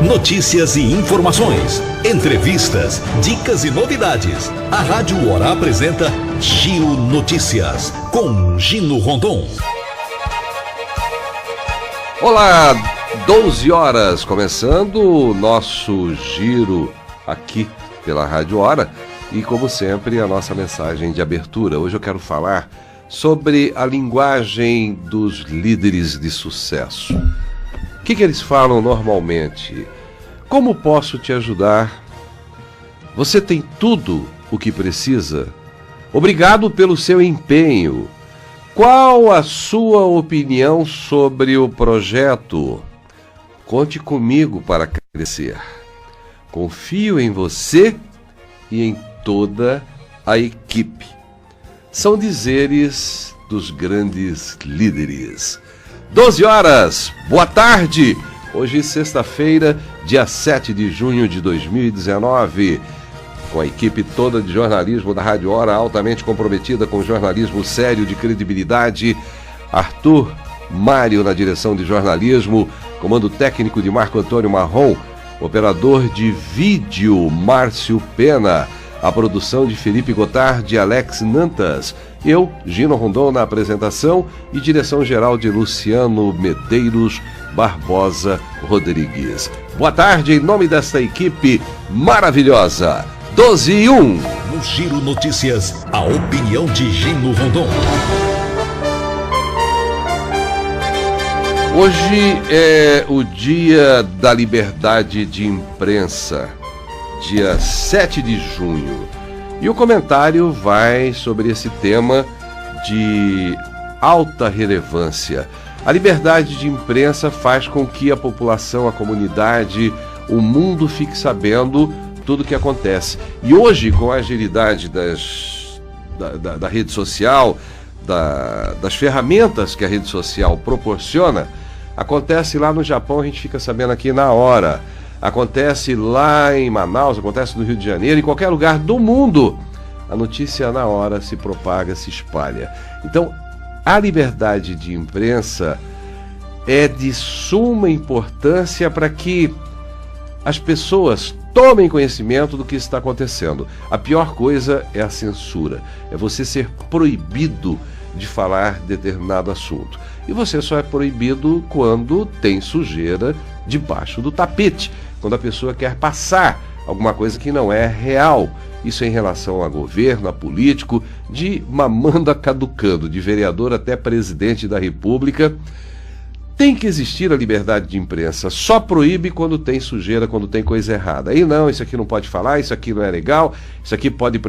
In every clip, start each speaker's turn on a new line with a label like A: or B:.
A: Notícias e informações, entrevistas, dicas e novidades. A Rádio Hora apresenta Giro Notícias, com Gino Rondon.
B: Olá, 12 horas, começando o nosso giro aqui pela Rádio Hora e, como sempre, a nossa mensagem de abertura. Hoje eu quero falar sobre a linguagem dos líderes de sucesso. O que eles falam normalmente? Como posso te ajudar? Você tem tudo o que precisa? Obrigado pelo seu empenho. Qual a sua opinião sobre o projeto? Conte comigo para crescer. Confio em você e em toda a equipe. São dizeres dos grandes líderes. 12 horas, boa tarde! Hoje, sexta-feira, dia 7 de junho de 2019. Com a equipe toda de jornalismo da Rádio Hora, altamente comprometida com jornalismo sério de credibilidade. Arthur Mário na direção de jornalismo, comando técnico de Marco Antônio Marrom, operador de vídeo Márcio Pena, a produção de Felipe Gotardi e Alex Nantas. Eu, Gino Rondon, na apresentação e direção geral de Luciano Medeiros Barbosa Rodrigues. Boa tarde em nome desta equipe maravilhosa. 12 e 1.
A: No Giro Notícias, a opinião de Gino Rondon.
B: Hoje é o dia da liberdade de imprensa, dia 7 de junho. E o comentário vai sobre esse tema de alta relevância. A liberdade de imprensa faz com que a população, a comunidade, o mundo fique sabendo tudo o que acontece. E hoje, com a agilidade da rede social, das ferramentas que a rede social proporciona, acontece lá no Japão, a gente fica sabendo aqui na hora. Acontece lá em Manaus, acontece no Rio de Janeiro, em qualquer lugar do mundo. A notícia na hora se propaga, se espalha. Então, a liberdade de imprensa é de suma importância para que as pessoas tomem conhecimento do que está acontecendo. A pior coisa é a censura, é você ser proibido de falar determinado assunto. E você só é proibido quando tem sujeira debaixo do tapete, quando a pessoa quer passar alguma coisa que não é real. Isso em relação a governo, a político, de mamando a caducando, de vereador até presidente da República. Tem que existir a liberdade de imprensa, só proíbe quando tem sujeira, quando tem coisa errada. Aí não, isso aqui não pode falar, isso aqui não é legal, isso aqui pode...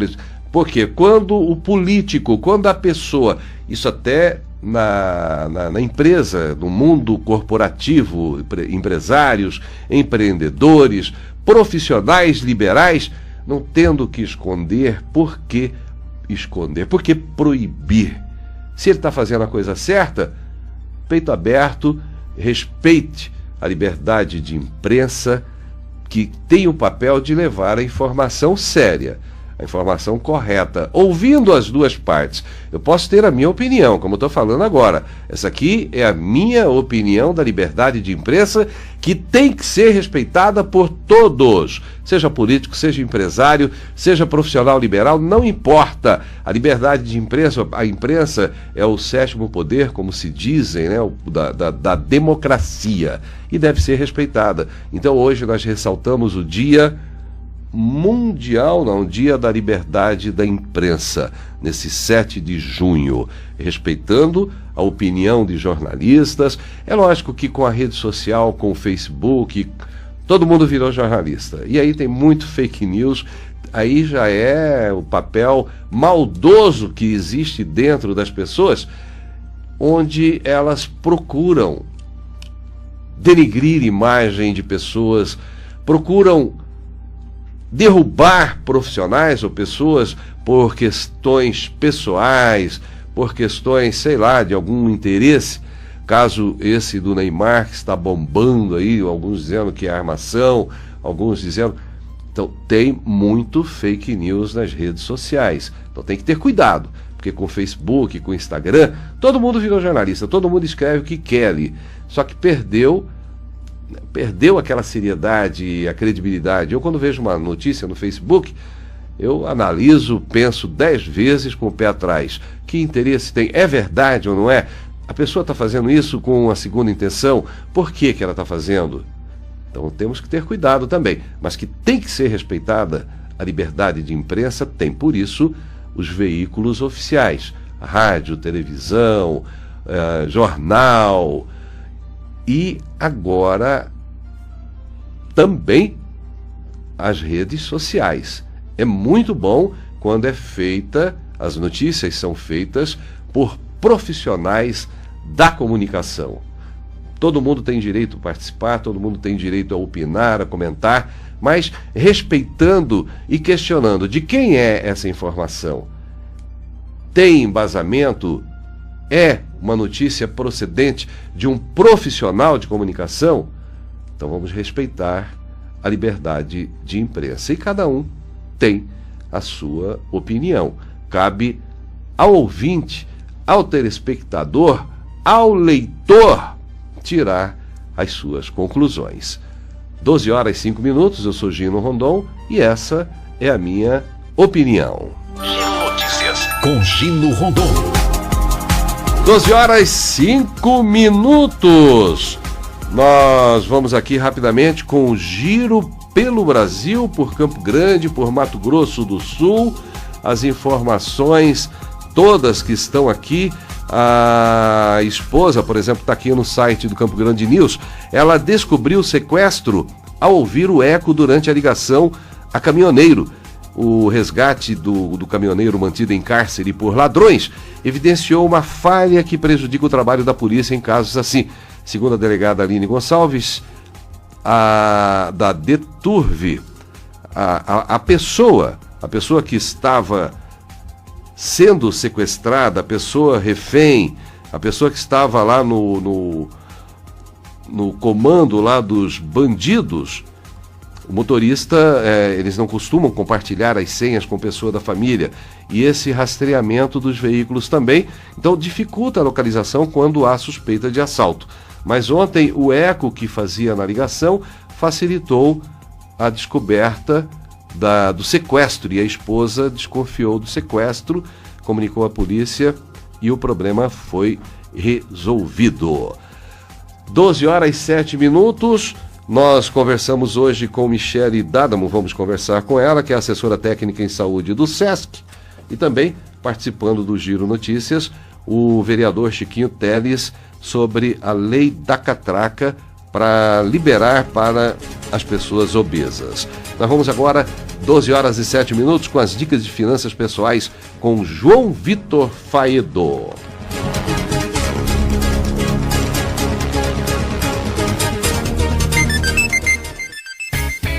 B: Por quê? Quando o político, quando a pessoa, isso até na empresa, no mundo corporativo, empresários, empreendedores, profissionais liberais, não tendo que esconder, por que esconder? Por que proibir? Se ele está fazendo a coisa certa, peito aberto, respeite a liberdade de imprensa, que tem o papel de levar a informação séria, a informação correta, ouvindo as duas partes. Eu posso ter a minha opinião, como eu estou falando agora. Essa aqui é a minha opinião da liberdade de imprensa, que tem que ser respeitada por todos, seja político, seja empresário, seja profissional liberal, não importa. A liberdade de imprensa, a imprensa é o sétimo poder, como se dizem, né, da democracia, e deve ser respeitada. Então hoje nós ressaltamos o Dia Mundial, não, Dia da Liberdade da Imprensa, nesse 7 de junho, respeitando a opinião de jornalistas. É lógico que com a rede social, com o Facebook, todo mundo virou jornalista. E aí tem muito fake news, aí já é o papel maldoso que existe dentro das pessoas, onde elas procuram denigrir imagem de pessoas, procuram derrubar profissionais ou pessoas por questões pessoais, por questões, sei lá, de algum interesse. Caso esse do Neymar, que está bombando aí, alguns dizendo que é armação, alguns dizendo... Então, tem muito fake news nas redes sociais. Então, tem que ter cuidado, porque com o Facebook, com o Instagram, todo mundo virou jornalista, todo mundo escreve o que quer ali. Só que perdeu perdeu aquela seriedade e a credibilidade. Eu, quando vejo uma notícia no Facebook, eu analiso, penso 10 vezes com o pé atrás. Que interesse tem? É verdade ou não é? A pessoa está fazendo isso com uma segunda intenção? Por que ela está fazendo? Então temos que ter cuidado também. Mas que tem que ser respeitada a liberdade de imprensa, tem. Por isso, os veículos oficiais. Rádio, televisão, jornal. E agora também as redes sociais. É muito bom quando as notícias são feitas por profissionais da comunicação. Todo mundo tem direito a participar, todo mundo tem direito a opinar, a comentar, mas respeitando e questionando de quem é essa informação. Tem embasamento? É uma notícia procedente de um profissional de comunicação? Então vamos respeitar a liberdade de imprensa. E cada um tem a sua opinião. Cabe ao ouvinte, ao telespectador, ao leitor, tirar as suas conclusões. 12h05, eu sou Gino Rondon e essa é a minha opinião.
A: Giro Notícias com Gino Rondon.
B: 12h05. Nós vamos aqui rapidamente com o giro pelo Brasil, por Campo Grande, por Mato Grosso do Sul. As informações todas que estão aqui. A esposa, por exemplo, está aqui no site do Campo Grande News. Ela descobriu o sequestro ao ouvir o eco durante a ligação a caminhoneiro. O resgate do caminhoneiro mantido em cárcere por ladrões evidenciou uma falha que prejudica o trabalho da polícia em casos assim. Segundo a delegada Aline Gonçalves, da Deturve, a pessoa que estava sendo sequestrada, a pessoa refém, a pessoa que estava lá no comando lá dos bandidos, o motorista, eles não costumam compartilhar as senhas com pessoa da família, e esse rastreamento dos veículos também, então dificulta a localização quando há suspeita de assalto. Mas ontem o eco que fazia na ligação facilitou a descoberta do sequestro, e a esposa desconfiou do sequestro, comunicou à polícia e o problema foi resolvido. 12h07. Nós conversamos hoje com Michele D'Adamo, vamos conversar com ela, que é assessora técnica em saúde do SESC, e também participando do Giro Notícias, o vereador Chiquinho Teles, sobre a lei da catraca para liberar para as pessoas obesas. Nós vamos agora, 12h07, com as dicas de finanças pessoais com João Vitor Faedo.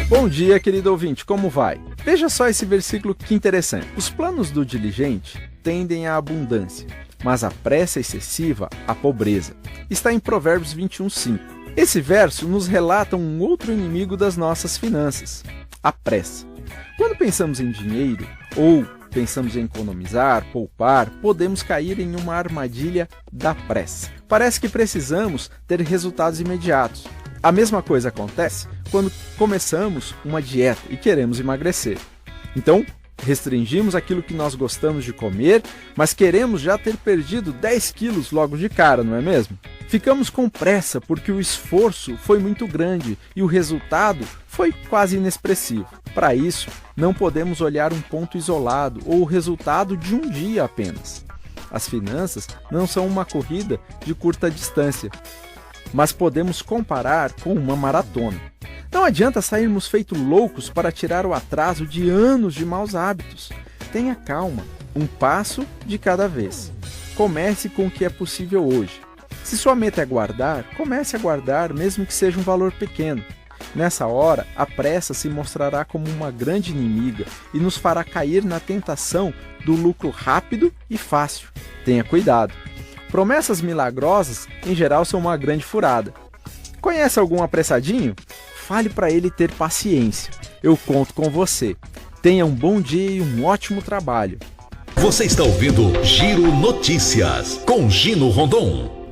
C: Bom dia, querido ouvinte, como vai? Veja só esse versículo que interessante. Os planos do diligente tendem à abundância, mas a pressa excessiva à pobreza. Está em Provérbios 21:5. Esse verso nos relata um outro inimigo das nossas finanças, a pressa. Quando pensamos em dinheiro ou pensamos em economizar, poupar, podemos cair em uma armadilha da pressa. Parece que precisamos ter resultados imediatos. A mesma coisa acontece quando começamos uma dieta e queremos emagrecer. Então, restringimos aquilo que nós gostamos de comer, mas queremos já ter perdido 10 quilos logo de cara, não é mesmo? Ficamos com pressa porque o esforço foi muito grande e o resultado foi quase inexpressivo. Para isso, não podemos olhar um ponto isolado ou o resultado de um dia apenas. As finanças não são uma corrida de curta distância, mas podemos comparar com uma maratona. Não adianta sairmos feito loucos para tirar o atraso de anos de maus hábitos. Tenha calma, um passo de cada vez. Comece com o que é possível hoje. Se sua meta é guardar, comece a guardar, mesmo que seja um valor pequeno. Nessa hora, a pressa se mostrará como uma grande inimiga e nos fará cair na tentação do lucro rápido e fácil. Tenha cuidado. Promessas milagrosas, em geral, são uma grande furada. Conhece algum apressadinho? Fale para ele ter paciência. Eu conto com você. Tenha um bom dia e um ótimo trabalho.
A: Você está ouvindo Giro Notícias com Gino Rondon.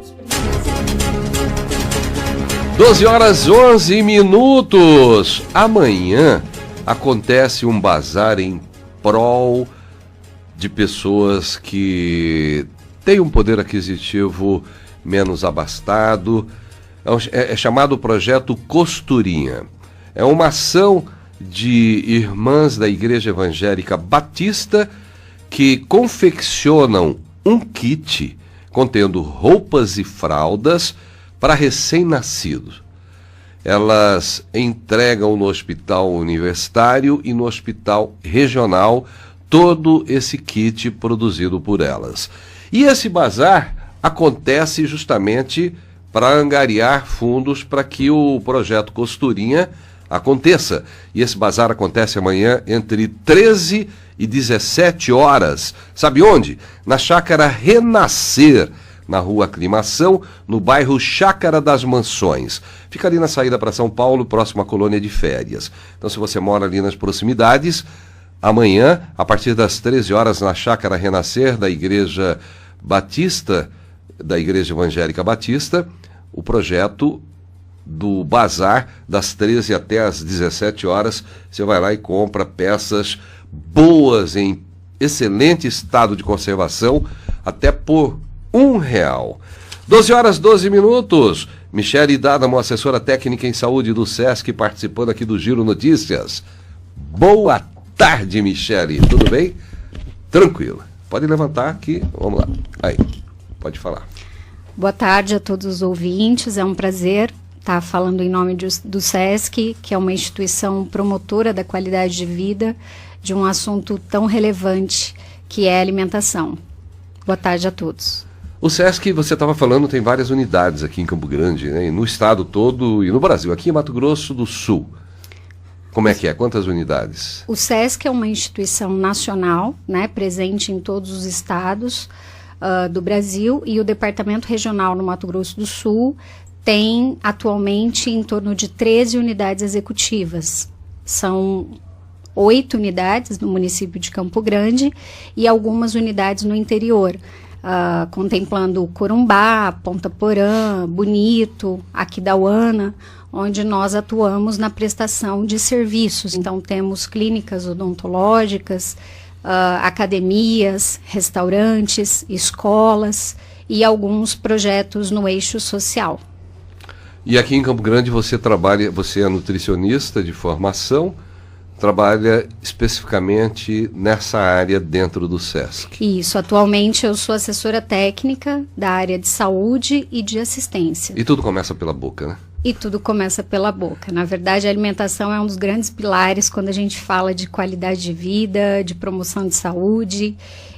B: 12h11. Amanhã acontece um bazar em prol de pessoas que têm um poder aquisitivo menos abastado. É chamado Projeto Costurinha. É uma ação de irmãs da Igreja Evangélica Batista que confeccionam um kit contendo roupas e fraldas para recém-nascidos. Elas entregam no hospital universitário e no hospital regional todo esse kit produzido por elas. E esse bazar acontece justamente para angariar fundos para que o projeto Costurinha aconteça. E esse bazar acontece amanhã entre 13 e 17 horas. Sabe onde? Na Chácara Renascer, na Rua Aclimação, no bairro Chácara das Mansões. Fica ali na saída para São Paulo, próximo à colônia de férias. Então, se você mora ali nas proximidades, amanhã, a partir das 13 horas, na Chácara Renascer da Igreja Batista, da Igreja Evangélica Batista, o projeto do bazar, das 13 até as 17 horas, você vai lá e compra peças boas, em excelente estado de conservação, até por R$1. 12h12. Michele D'Adamo, assessora técnica em saúde do SESC, participando aqui do Giro Notícias. Boa tarde, Michele. Tudo bem? Tranquilo. Pode levantar aqui. Vamos lá. Aí, pode falar.
D: Boa tarde a todos os ouvintes. É um prazer estar falando em nome do SESC, que é uma instituição promotora da qualidade de vida, de um assunto tão relevante que é a alimentação. Boa tarde a todos.
B: O SESC, você estava falando, tem várias unidades aqui em Campo Grande, né? No estado todo e no Brasil, aqui em Mato Grosso do Sul. Como é que é? Quantas unidades?
D: O SESC é uma instituição nacional, né, presente em todos os estados do Brasil, e o Departamento Regional no Mato Grosso do Sul tem atualmente em torno de 13 unidades executivas. São 8 unidades no município de Campo Grande e algumas unidades no interior, contemplando Corumbá, Ponta Porã, Bonito, Aquidauana, onde nós atuamos na prestação de serviços. Então temos clínicas odontológicas, academias, restaurantes, escolas e alguns projetos no eixo social.
B: E aqui em Campo Grande você é nutricionista de formação, trabalha especificamente nessa área dentro do SESC.
D: Isso, atualmente eu sou assessora técnica da área de saúde e de assistência.
B: E tudo começa pela boca, né?
D: E tudo começa pela boca. Na verdade, a alimentação é um dos grandes pilares quando a gente fala de qualidade de vida, de promoção de saúde,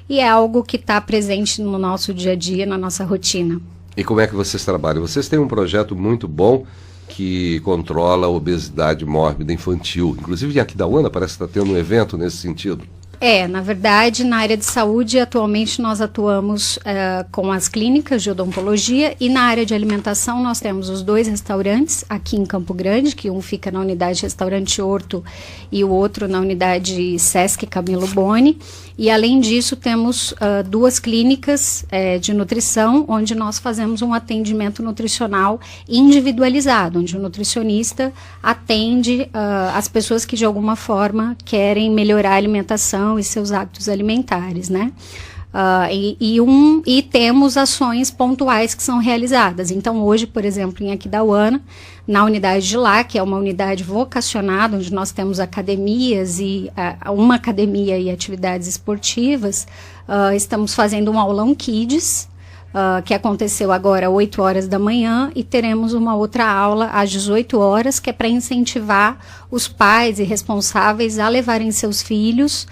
D: e é algo que está presente no nosso dia a dia, na nossa rotina.
B: E como é que vocês trabalham? Vocês têm um projeto muito bom que controla a obesidade mórbida infantil. Inclusive, em Aquidauana parece que está tendo um evento nesse sentido.
D: Na verdade, na área de saúde, atualmente nós atuamos com as clínicas de odontologia, e na área de alimentação nós temos os 2 restaurantes aqui em Campo Grande, que um fica na unidade Restaurante Horto e o outro na unidade Sesc Camilo Boni. E além disso temos 2 clínicas de nutrição, onde nós fazemos um atendimento nutricional individualizado, onde o nutricionista atende as pessoas que de alguma forma querem melhorar a alimentação e seus hábitos alimentares, né? E temos ações pontuais que são realizadas. Então, hoje, por exemplo, em Aquidauana, na unidade de lá, que é uma unidade vocacionada, onde nós temos academias e uma academia e atividades esportivas, estamos fazendo um aulão Kids, que aconteceu agora às 8 horas da manhã, e teremos uma outra aula às 18 horas, que é para incentivar os pais e responsáveis a levarem seus filhos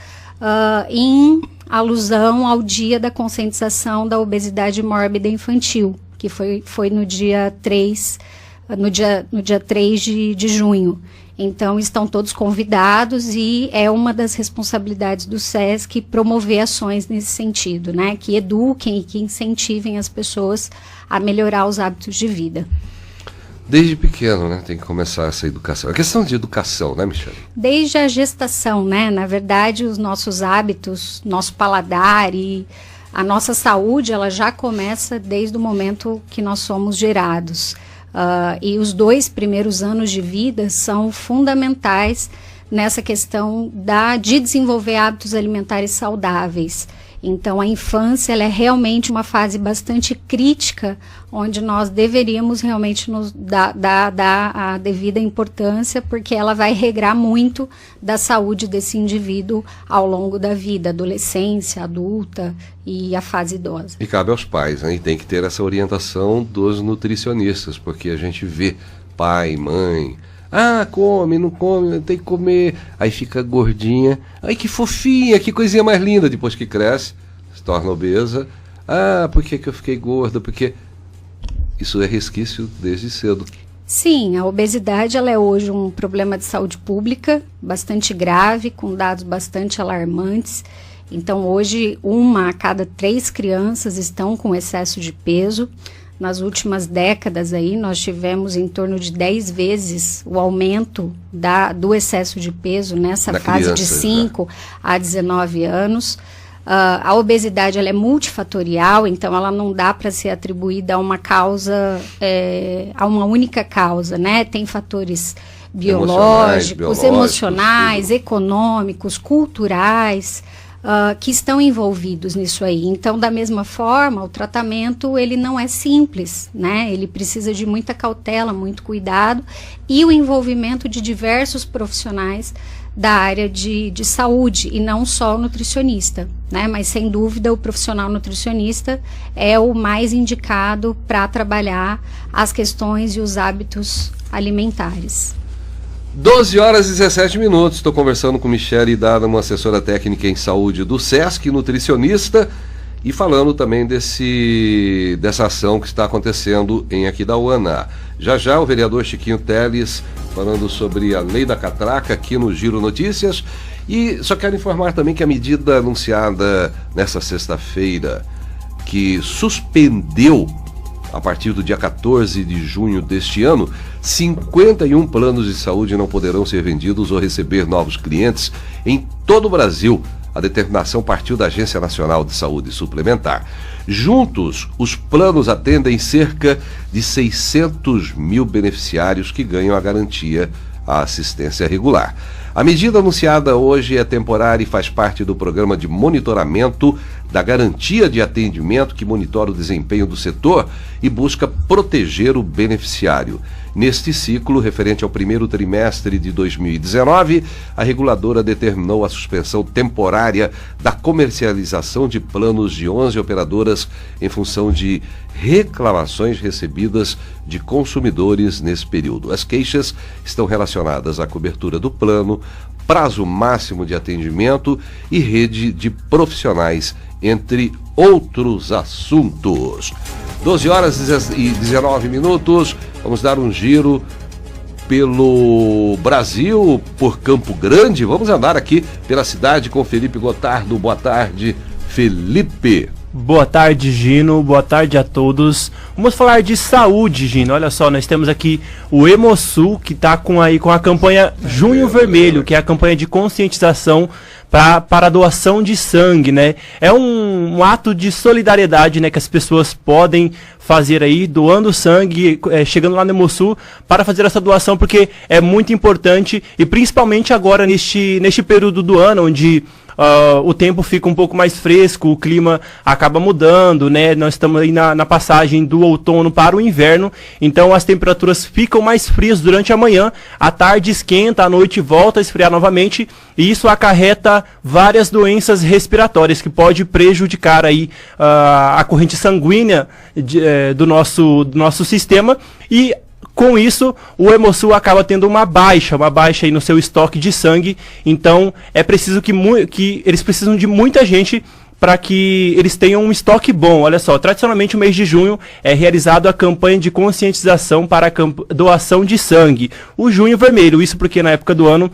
D: em alusão ao dia da conscientização da obesidade mórbida infantil, que foi no dia 3, no dia 3 de junho. Então, estão todos convidados, e é uma das responsabilidades do SESC promover ações nesse sentido, né? Que eduquem e que incentivem as pessoas a melhorar os hábitos de vida.
B: Desde pequeno, né? Tem que começar essa educação. É questão de educação, né, Michele?
D: Desde a gestação, né? Na verdade, os nossos hábitos, nosso paladar e a nossa saúde, ela já começa desde o momento que nós somos gerados. E os 2 primeiros anos de vida são fundamentais nessa questão de desenvolver hábitos alimentares saudáveis. Então, a infância ela é realmente uma fase bastante crítica, onde nós deveríamos realmente nos dar a devida importância, porque ela vai regrar muito da saúde desse indivíduo ao longo da vida, adolescência, adulta e a fase idosa.
B: E cabe aos pais, né? E tem que ter essa orientação dos nutricionistas, porque a gente vê pai, mãe... come, não come, tem que comer. Aí fica gordinha. Ai, que fofinha, que coisinha mais linda. Depois que cresce, se torna obesa. Por que eu fiquei gorda? Porque isso é resquício desde cedo.
D: Sim, a obesidade ela é hoje um problema de saúde pública bastante grave, com dados bastante alarmantes. Então, hoje, 1 a cada 3 crianças estão com excesso de peso. Nas últimas décadas aí, nós tivemos em torno de 10 vezes o aumento do excesso de peso nessa fase de 5 a 19 anos. A obesidade ela é multifatorial, então ela não dá para ser atribuída a uma causa, a uma única causa, né? Tem fatores biológicos, emocionais, econômicos, culturais, que estão envolvidos nisso aí. Então, da mesma forma, o tratamento ele não é simples, né? Ele precisa de muita cautela, muito cuidado e o envolvimento de diversos profissionais da área de saúde e não só o nutricionista, né? Mas sem dúvida o profissional nutricionista é o mais indicado para trabalhar as questões e os hábitos alimentares.
B: 12 horas e 17 minutos, estou conversando com Michele Dada, uma assessora técnica em saúde do SESC, nutricionista, e falando também dessa ação que está acontecendo em Aquidauana. Já o vereador Chiquinho Teles falando sobre a lei da catraca aqui no Giro Notícias. E só quero informar também que a medida anunciada nessa sexta-feira, que suspendeu a partir do dia 14 de junho deste ano, 51 planos de saúde não poderão ser vendidos ou receber novos clientes em todo o Brasil. A determinação partiu da Agência Nacional de Saúde Suplementar. Juntos, os planos atendem cerca de 600 mil beneficiários que ganham a garantia à assistência regular. A medida anunciada hoje é temporária e faz parte do programa de monitoramento da garantia de atendimento que monitora o desempenho do setor e busca proteger o beneficiário. Neste ciclo, referente ao primeiro trimestre de 2019, a reguladora determinou a suspensão temporária da comercialização de planos de 11 operadoras em função de reclamações recebidas de consumidores nesse período. As queixas estão relacionadas à cobertura do plano, prazo máximo de atendimento e rede de profissionais, entre outros assuntos. 12 horas e 19 minutos, vamos dar um giro pelo Brasil, por Campo Grande. Vamos andar aqui pela cidade com Felipe Gotardo. Boa tarde, Felipe.
E: Boa tarde, Gino. Boa tarde a todos. Vamos falar de saúde, Gino. Olha só, nós temos aqui o Hemosul, que está com a campanha Junho Vermelho, que é a campanha de conscientização para a doação de sangue, né? É um ato de solidariedade, né, que as pessoas podem fazer aí, doando sangue, chegando lá no Hemosul para fazer essa doação, porque é muito importante, e principalmente agora neste período do ano, onde o tempo fica um pouco mais fresco, o clima acaba mudando, né? Nós estamos aí na passagem do outono para o inverno, então as temperaturas ficam mais frias durante a manhã, à tarde esquenta, à noite volta a esfriar novamente, e isso acarreta várias doenças respiratórias que pode prejudicar aí a corrente sanguínea do nosso sistema, e com isso, o Hemosul acaba tendo uma baixa aí no seu estoque de sangue. Então, é preciso que eles precisam de muita gente para que eles tenham um estoque bom. Olha só, tradicionalmente o mês de junho é realizado a campanha de conscientização para a doação de sangue, o Junho Vermelho. Isso porque na época do ano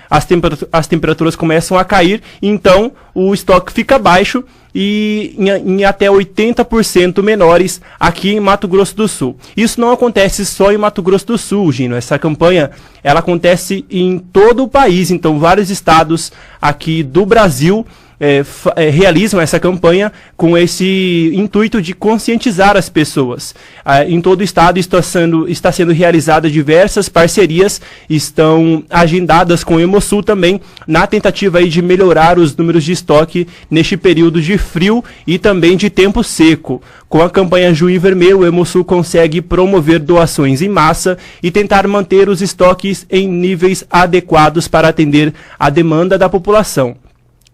E: as temperaturas começam a cair, então o estoque fica baixo e em até 80% menores aqui em Mato Grosso do Sul. Isso não acontece só em Mato Grosso do Sul, Gino. Essa campanha ela acontece em todo o país, então vários estados aqui do Brasil realizam essa campanha com esse intuito de conscientizar as pessoas. Em todo o estado está sendo realizada diversas parcerias, estão agendadas com o Hemosul também, na tentativa aí de melhorar os números de estoque neste período de frio e também de tempo seco. Com a campanha Junho Vermelho, o Hemosul consegue promover doações em massa e tentar manter os estoques em níveis adequados para atender a demanda da população.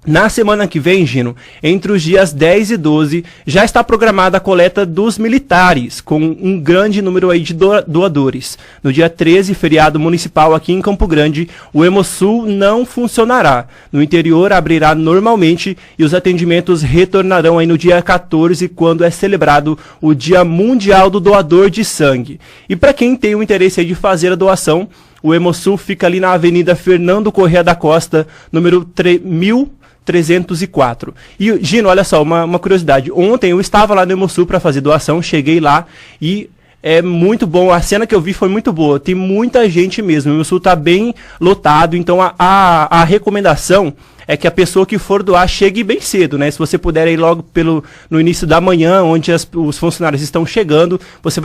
E: Na semana que vem, Gino, entre os dias 10 e 12, já está programada a coleta dos militares, com um grande número aí de doadores. No dia 13, feriado municipal aqui em Campo Grande, o Hemosul não funcionará. No interior, abrirá normalmente e os atendimentos retornarão aí no dia 14, quando é celebrado o Dia Mundial do Doador de Sangue. E para quem tem o interesse aí de fazer a doação, o Hemosul fica ali na Avenida Fernando Corrêa da Costa, número 1304. E, Gino, olha só, uma curiosidade. Ontem eu estava lá no Hemosul para fazer doação, cheguei lá e é muito bom. A cena que eu vi foi muito boa. Tem muita gente mesmo. O Hemosul está bem lotado, então a recomendação é que a pessoa que for doar chegue bem cedo, né? Se você puder ir logo no início da manhã, onde os funcionários estão chegando, você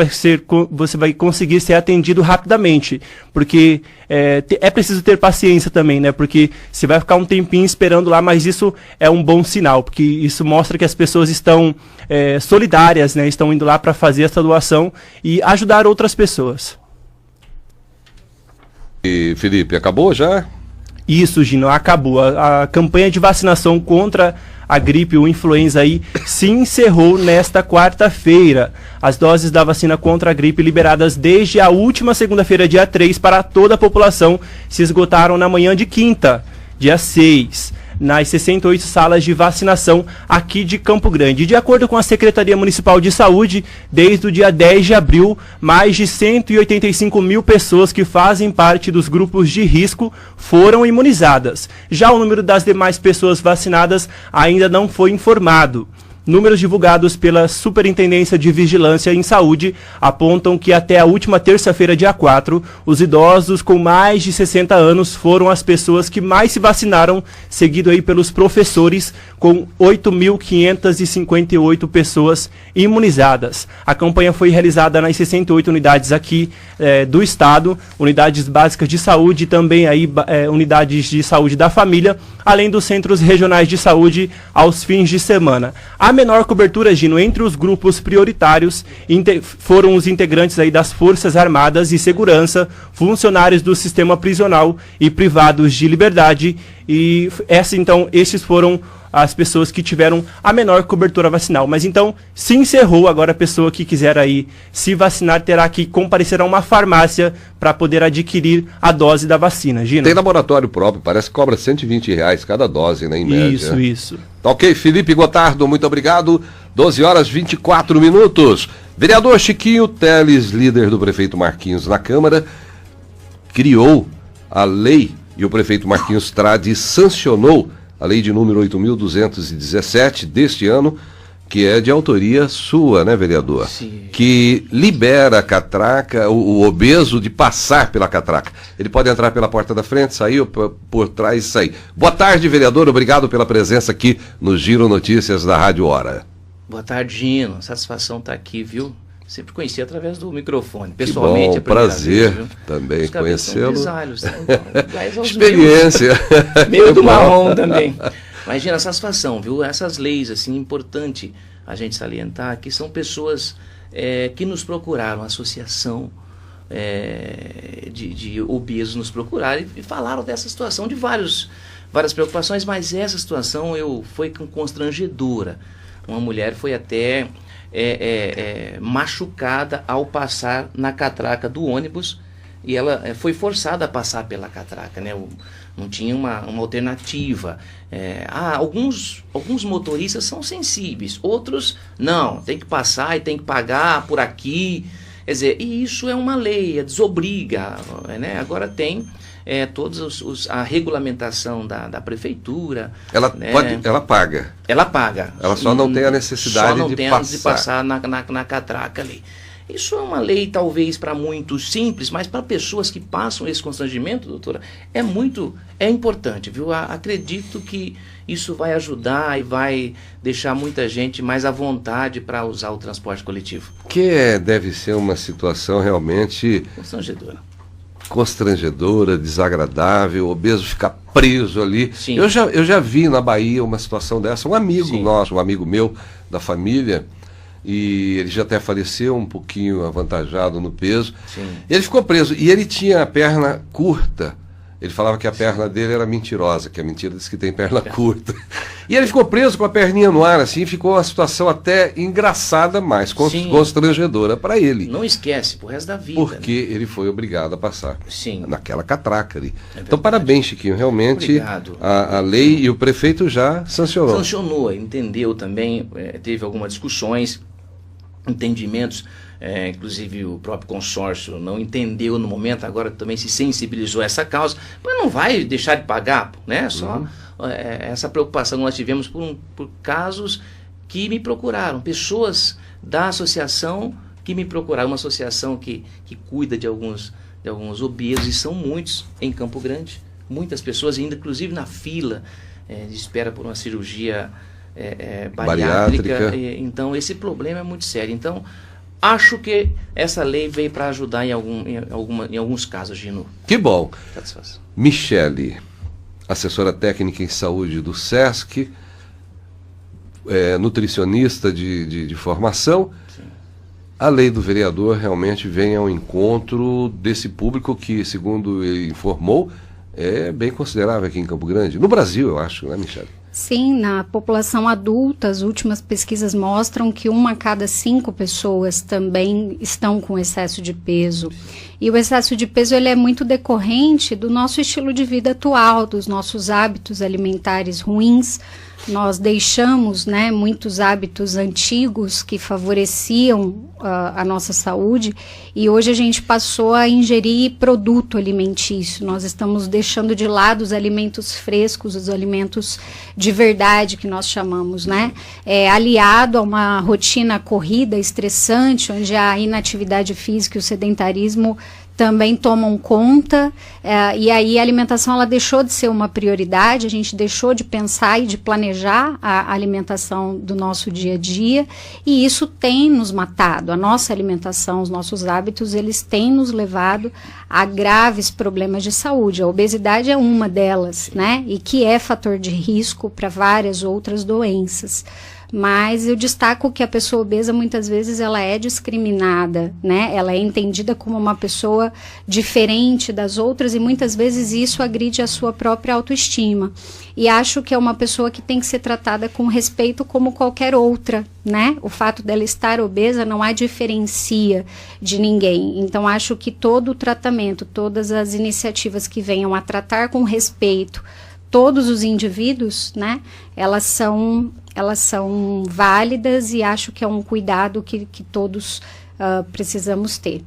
E: vai conseguir ser atendido rapidamente, porque é preciso ter paciência também, né? Porque você vai ficar um tempinho esperando lá, mas isso é um bom sinal, porque isso mostra que as pessoas estão solidárias, né? Estão indo lá para fazer essa doação e ajudar outras pessoas.
B: E, Felipe, acabou já?
E: Isso, Gino, acabou. A campanha de vacinação contra a gripe ou influenza aí se encerrou nesta quarta-feira. As doses da vacina contra a gripe liberadas desde a última segunda-feira, dia 3, para toda a população se esgotaram na manhã de quinta, dia 6. Nas 68 salas de vacinação aqui de Campo Grande. De acordo com a Secretaria Municipal de Saúde, desde o dia 10 de abril, mais de 185 mil pessoas que fazem parte dos grupos de risco foram imunizadas. Já o número das demais pessoas vacinadas ainda não foi informado. Números divulgados pela Superintendência de Vigilância em Saúde apontam que até a última terça-feira, dia 4, os idosos com mais de 60 anos foram as pessoas que mais se vacinaram, seguido aí pelos professores, com 8.558 pessoas imunizadas. A campanha foi realizada nas 68 unidades aqui do estado, unidades básicas de saúde e também aí, unidades de saúde da família, além dos centros regionais de saúde aos fins de semana. A menor cobertura, Gino, entre os grupos prioritários foram os integrantes aí das Forças Armadas e Segurança, funcionários do sistema prisional e privados de liberdade. E esses foram as pessoas que tiveram a menor cobertura vacinal. Mas então, se encerrou, agora a pessoa que quiser aí se vacinar terá que comparecer a uma farmácia para poder adquirir a dose da vacina. Gino?
B: Tem laboratório próprio, parece que cobra R$120 cada dose, né, em média.
E: Isso.
B: Tá ok, Felipe Gotardo, muito obrigado. 12h24. Vereador Chiquinho Teles, líder do prefeito Marquinhos na Câmara, criou a lei e o prefeito Marquinhos Tradi sancionou a lei de número 8.217 deste ano, que é de autoria sua, né, vereador?
F: Sim.
B: Que libera a catraca, o obeso, de passar pela catraca. Ele pode entrar pela porta da frente, sair ou por trás e sair. Boa tarde, vereador. Obrigado pela presença aqui no Giro Notícias da Rádio Hora.
F: Boa tarde, Gino. Satisfação estar aqui, viu? Sempre conheci através do microfone. Pessoalmente,
B: que bom, prazer vez, também conhecê-lo.
F: Experiência. Meio do marrom também. Imagina a satisfação, viu? Essas leis, assim, importante a gente salientar, que são pessoas que nos procuraram, a associação de obesos nos procuraram e falaram dessa situação, de várias preocupações, mas essa situação foi constrangedora. Uma mulher foi até machucada ao passar na catraca do ônibus e ela foi forçada a passar pela catraca, né? Não tinha uma alternativa. Alguns motoristas são sensíveis, outros não, tem que passar e tem que pagar por aqui. Quer dizer, e isso é uma lei, desobriga, né? Agora tem a regulamentação da prefeitura.
B: Ela paga.
F: Ela paga.
B: Ela só não tem a necessidade de passar
F: na catraca ali. Isso é uma lei talvez para muitos simples, mas para pessoas que passam esse constrangimento, doutora, é importante, viu? Acredito que isso vai ajudar e vai deixar muita gente mais à vontade para usar o transporte coletivo.
B: Que deve ser uma situação realmente constrangedora, desagradável, o obeso ficar preso ali.
F: Sim.
B: Eu já vi na Bahia uma situação dessa, um amigo
F: Sim.
B: nosso, um amigo meu da família, e ele já até faleceu um pouquinho avantajado no peso.
F: Sim.
B: Ele ficou preso e ele tinha a perna curta. Ele falava que a perna dele era mentirosa, que a mentira diz que tem perna curta. E ele ficou preso com a perninha no ar, assim, ficou uma situação até engraçada, mas constrangedora para ele.
F: Não esquece, pro resto da vida.
B: Porque ele foi obrigado a passar naquela catraca ali. Então,
F: verdade.
B: parabéns, Chiquinho. Realmente, a lei e o prefeito já sancionou.
F: Sancionou, entendeu também, teve algumas discussões, entendimentos. Inclusive o próprio consórcio não entendeu no momento, agora também se sensibilizou a essa causa, mas não vai deixar de pagar, né? Só essa preocupação nós tivemos por casos que me procuraram, pessoas da associação que me procuraram, uma associação que cuida de alguns obesos, e são muitos em Campo Grande, muitas pessoas ainda, inclusive na fila de espera por uma cirurgia bariátrica. Então esse problema é muito sério. Então acho que essa lei veio para ajudar em alguns casos, Gino.
B: Que bom.
F: Satisfação.
B: Michele, assessora técnica em saúde do SESC, nutricionista de formação.
F: Sim.
B: A lei do vereador realmente vem ao encontro desse público que, segundo ele informou, é bem considerável aqui em Campo Grande. No Brasil, eu acho, né, Michele?
D: Sim, na população adulta, as últimas pesquisas mostram que 1 a cada 5 pessoas também estão com excesso de peso. E o excesso de peso ele é muito decorrente do nosso estilo de vida atual, dos nossos hábitos alimentares ruins. Nós deixamos, né, muitos hábitos antigos que favoreciam a nossa saúde, e hoje a gente passou a ingerir produto alimentício. Nós estamos deixando de lado os alimentos frescos, os alimentos de verdade que nós chamamos, né? Aliado a uma rotina corrida, estressante, onde a inatividade física e o sedentarismo também tomam conta, e aí a alimentação ela deixou de ser uma prioridade, a gente deixou de pensar e de planejar a alimentação do nosso dia a dia, e isso tem nos matado. A nossa alimentação, os nossos hábitos, eles têm nos levado a graves problemas de saúde. A obesidade é uma delas, né? E que é fator de risco para várias outras doenças. Mas eu destaco que a pessoa obesa muitas vezes ela é discriminada, né? Ela é entendida como uma pessoa diferente das outras, e muitas vezes isso agride a sua própria autoestima. E acho que é uma pessoa que tem que ser tratada com respeito como qualquer outra, né? O fato dela estar obesa não a diferencia de ninguém. Então acho que todo o tratamento, todas as iniciativas que venham a tratar com respeito todos os indivíduos, né? Elas são válidas, e acho que é um cuidado que todos precisamos ter.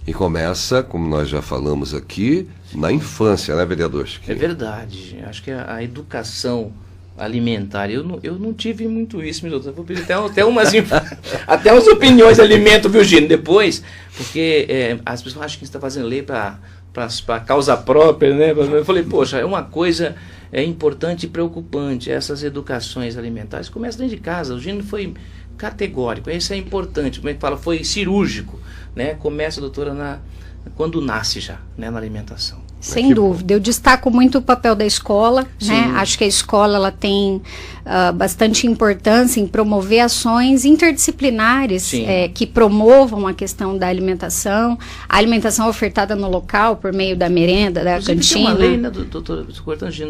B: E começa, como nós já falamos aqui, na infância, né, vereador?
F: É verdade. Acho que a educação alimentar, eu não tive muito isso, meu doutor. Vou pedir até umas opiniões de alimento, viu, Gino? Depois, porque as pessoas acham que você está fazendo lei para causa própria, né? Eu falei, poxa, é uma coisa importante e preocupante. Essas educações alimentares começam dentro de casa. O Gino foi categórico, isso é importante. Como é que fala? Foi cirúrgico, né? Começa, doutora, quando nasce já, né, na alimentação.
D: Sem dúvida. Eu destaco muito o papel da escola, né? Acho que a escola ela tem bastante importância em promover ações interdisciplinares que promovam a questão da alimentação, a alimentação ofertada no local por meio da merenda, da cantina.
F: Tem uma lei, né, doutora,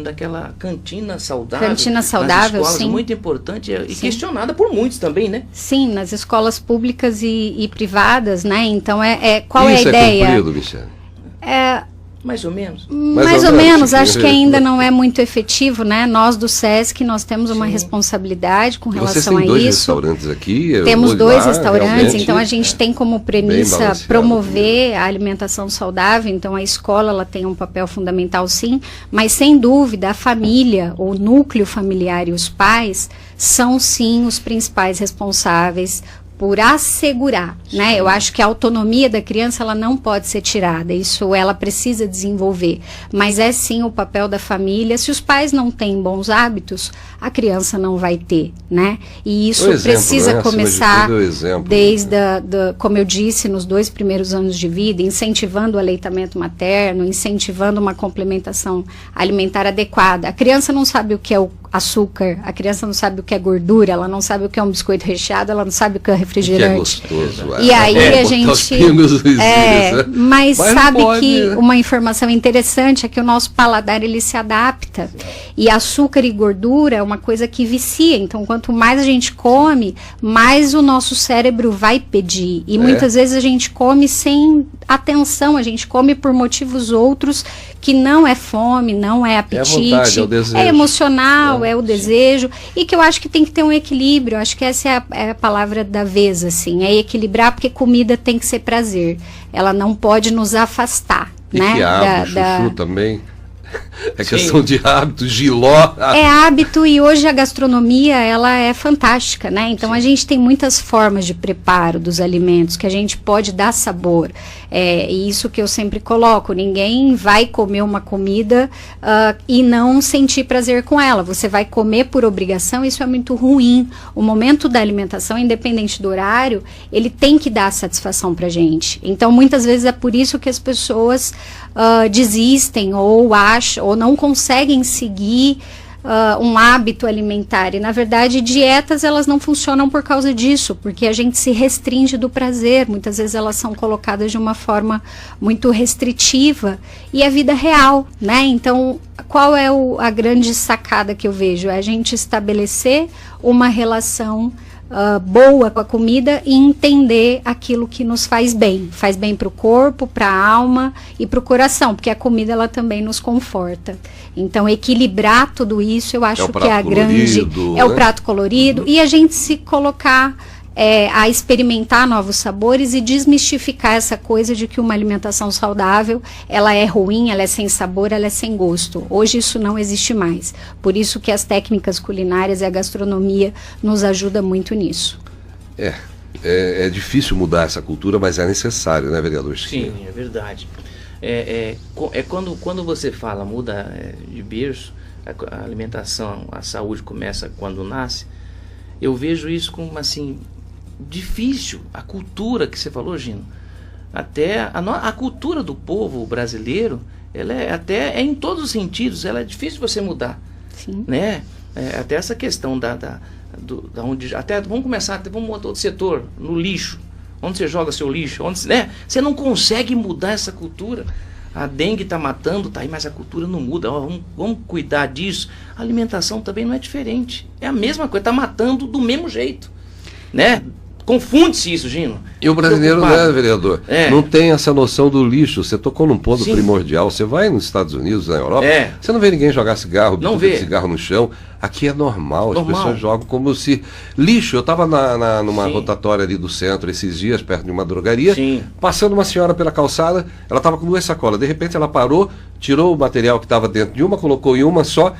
F: daquela cantina saudável.
D: Cantina saudável,
F: nas escolas,
D: sim.
F: Muito importante e questionada por muitos também, né?
D: Sim, nas escolas públicas e privadas, né? Então, qual
B: Isso
D: é a ideia?
B: É cumprido, Michele?
F: Mais ou menos.
D: Mais ou menos, acho que ainda não é muito efetivo, né? Nós do SESC, nós temos uma responsabilidade com relação a isso.
B: Vocês têm 2 restaurantes aqui?
D: Temos 2 restaurantes, então a gente tem como premissa promover a alimentação saudável, então a escola ela tem um papel fundamental, sim, mas sem dúvida a família, o núcleo familiar e os pais são sim os principais responsáveis por assegurar, né? Eu acho que a autonomia da criança, ela não pode ser tirada, isso ela precisa desenvolver, mas é sim o papel da família. Se os pais não têm bons hábitos, a criança não vai ter, né? E isso precisa, né, começar desde, como eu disse, nos 2 primeiros anos de vida, incentivando o aleitamento materno, incentivando uma complementação alimentar adequada. A criança não sabe o que é o açúcar, a criança não sabe o que é gordura, ela não sabe o que é um biscoito recheado, ela não sabe o que é refrigerante.
B: Que é gostoso.
D: E aí a gente... Mas sabe que uma informação interessante é que o nosso paladar, ele se adapta. E açúcar e gordura é uma coisa que vicia. Então, quanto mais a gente come, mais o nosso cérebro vai pedir. E muitas vezes a gente come sem atenção, a gente come por motivos outros, que não é fome, não é apetite,
B: é a vontade, é o desejo.
D: É emocional, é o desejo, e que eu acho que tem que ter um equilíbrio. Eu acho que essa é a palavra da vez, assim, é equilibrar, porque comida tem que ser prazer, ela não pode nos afastar,
B: e
D: né?
B: quiabo, chuchu também. É questão de hábito, jiló.
D: É hábito, e hoje a gastronomia, ela é fantástica, né? Então a gente tem muitas formas de preparo dos alimentos que a gente pode dar sabor. E isso que eu sempre coloco, ninguém vai comer uma comida e não sentir prazer com ela. Você vai comer por obrigação, isso é muito ruim. O momento da alimentação, independente do horário, ele tem que dar satisfação pra gente. Então muitas vezes é por isso que as pessoas desistem ou acham, ou não conseguem seguir um hábito alimentar. E na verdade dietas, elas não funcionam por causa disso, porque a gente se restringe do prazer. Muitas vezes elas são colocadas de uma forma muito restritiva, e é vida real, né? Então qual é a grande sacada que eu vejo? É a gente estabelecer uma relação boa com a comida e entender aquilo que nos faz bem para o corpo, para a alma e para o coração, porque a comida, ela também nos conforta. Então equilibrar tudo isso, eu acho que é a grande, é o prato colorido, e a gente se colocar a experimentar novos sabores e desmistificar essa coisa de que uma alimentação saudável, ela é ruim, ela é sem sabor, ela é sem gosto. Hoje isso não existe mais. Por isso que as técnicas culinárias e a gastronomia nos ajuda muito nisso.
B: É difícil mudar essa cultura, mas é necessário, né, vereador?
F: Sim, é verdade. Quando você fala, muda de berço, a alimentação, a saúde começa quando nasce, eu vejo isso como assim, difícil. A cultura que você falou, Gino, até a cultura do povo brasileiro, ela é em todos os sentidos, ela é difícil você mudar.
D: Sim.
F: Né? Até essa questão da onde, até vamos começar, vamos montar outro setor, no lixo, onde você joga seu lixo, né? Você não consegue mudar essa cultura. A dengue está matando, tá aí, mas a cultura não muda. Vamos cuidar disso. A alimentação também não é diferente, é a mesma coisa, está matando do mesmo jeito, né? Confunde-se isso, Gino.
B: E o brasileiro, né, vereador, não tem essa noção do lixo. Você tocou num ponto primordial. Você vai nos Estados Unidos, na Europa, você não vê ninguém jogar cigarro, de cigarro no chão. Aqui é normal, as pessoas jogam como se... Lixo, eu estava numa rotatória ali do centro esses dias, perto de uma drogaria, passando uma senhora pela calçada, ela estava com 2 sacolas. De repente ela parou, tirou o material que estava dentro de uma, colocou em uma só,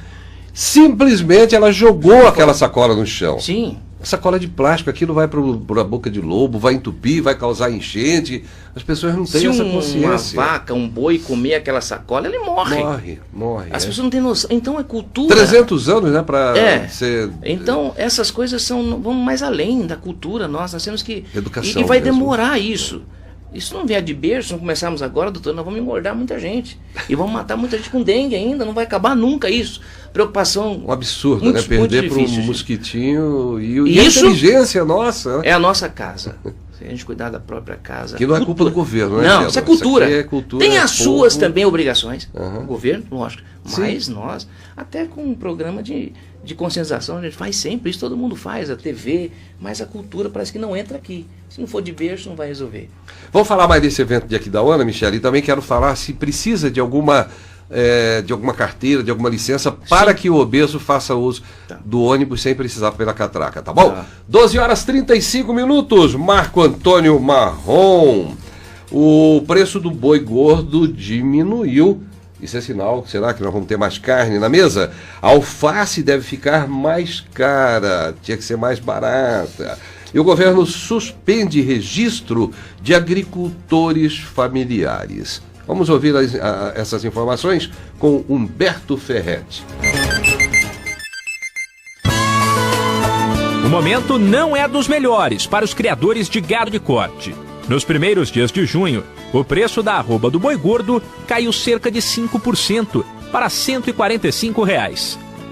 B: simplesmente ela jogou aquela sacola no chão.
F: Sim.
B: Sacola de plástico, aquilo vai para a boca de lobo, vai entupir, vai causar enchente. As pessoas não têm essa consciência.
F: Se uma vaca, um boi comer aquela sacola, ele morre.
B: Morre.
F: As pessoas não têm noção. Então é cultura.
B: 300 anos, né, para ser...
F: Então essas coisas vão mais além da cultura nossa. Nós temos que...
B: Educação.
F: E vai demorar isso. Isso não vier de berço, não começarmos agora, doutor, nós vamos engordar muita gente. E vamos matar muita gente com dengue ainda, não vai acabar nunca isso. Preocupação...
B: Um absurdo, muito, né? Perder para um mosquitinho e a inteligência nossa.
F: É a nossa casa. Se a gente cuidar da própria casa...
B: Que não é culpa do governo, né?
F: Não, isso é cultura.
B: Isso é cultura.
F: Tem as suas também obrigações. O governo, lógico. Mas nós, até com um programa de conscientização, a gente faz sempre isso, todo mundo faz, a TV, mas a cultura parece que não entra aqui. Se não for de berço, não vai resolver.
B: Vamos falar mais desse evento de Aquidauana, Michele, e também quero falar se precisa de alguma carteira, de alguma licença, para que o obeso faça uso do ônibus sem precisar pela catraca, tá bom? 12h35, Marco Antônio Marrom. O preço do boi gordo diminuiu. Isso é sinal, será que nós vamos ter mais carne na mesa? A alface deve ficar mais cara, tinha que ser mais barata. E o governo suspende registro de agricultores familiares. Vamos ouvir essas informações com Humberto Ferretti.
G: O momento não é dos melhores para os criadores de gado de corte. Nos primeiros dias de junho, o preço da arroba do boi gordo caiu cerca de 5% para R$ 145.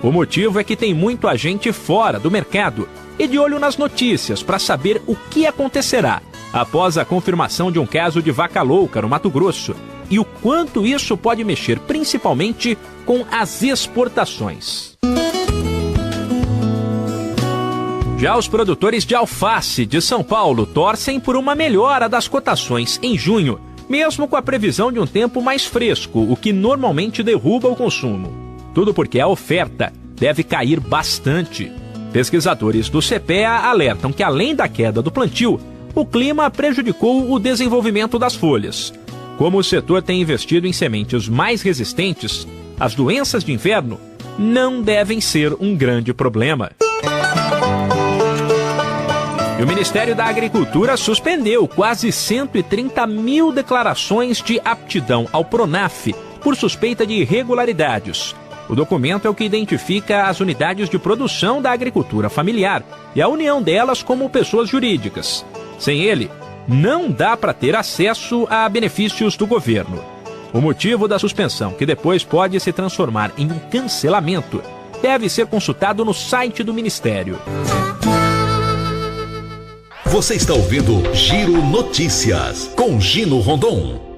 G: O motivo é que tem muito agente fora do mercado e de olho nas notícias para saber o que acontecerá após a confirmação de um caso de vaca louca no Mato Grosso e o quanto isso pode mexer principalmente com as exportações. Já os produtores de alface de São Paulo torcem por uma melhora das cotações em junho, mesmo com a previsão de um tempo mais fresco, o que normalmente derruba o consumo. Tudo porque a oferta deve cair bastante. Pesquisadores do CPEA alertam que, além da queda do plantio, o clima prejudicou o desenvolvimento das folhas. Como o setor tem investido em sementes mais resistentes, as doenças de inverno não devem ser um grande problema. E o Ministério da Agricultura suspendeu quase 130 mil declarações de aptidão ao PRONAF por suspeita de irregularidades. O documento é o que identifica as unidades de produção da agricultura familiar e a união delas como pessoas jurídicas. Sem ele, não dá para ter acesso a benefícios do governo. O motivo da suspensão, que depois pode se transformar em um cancelamento, deve ser consultado no site do Ministério.
A: Você está ouvindo Giro Notícias, com Gino Rondon.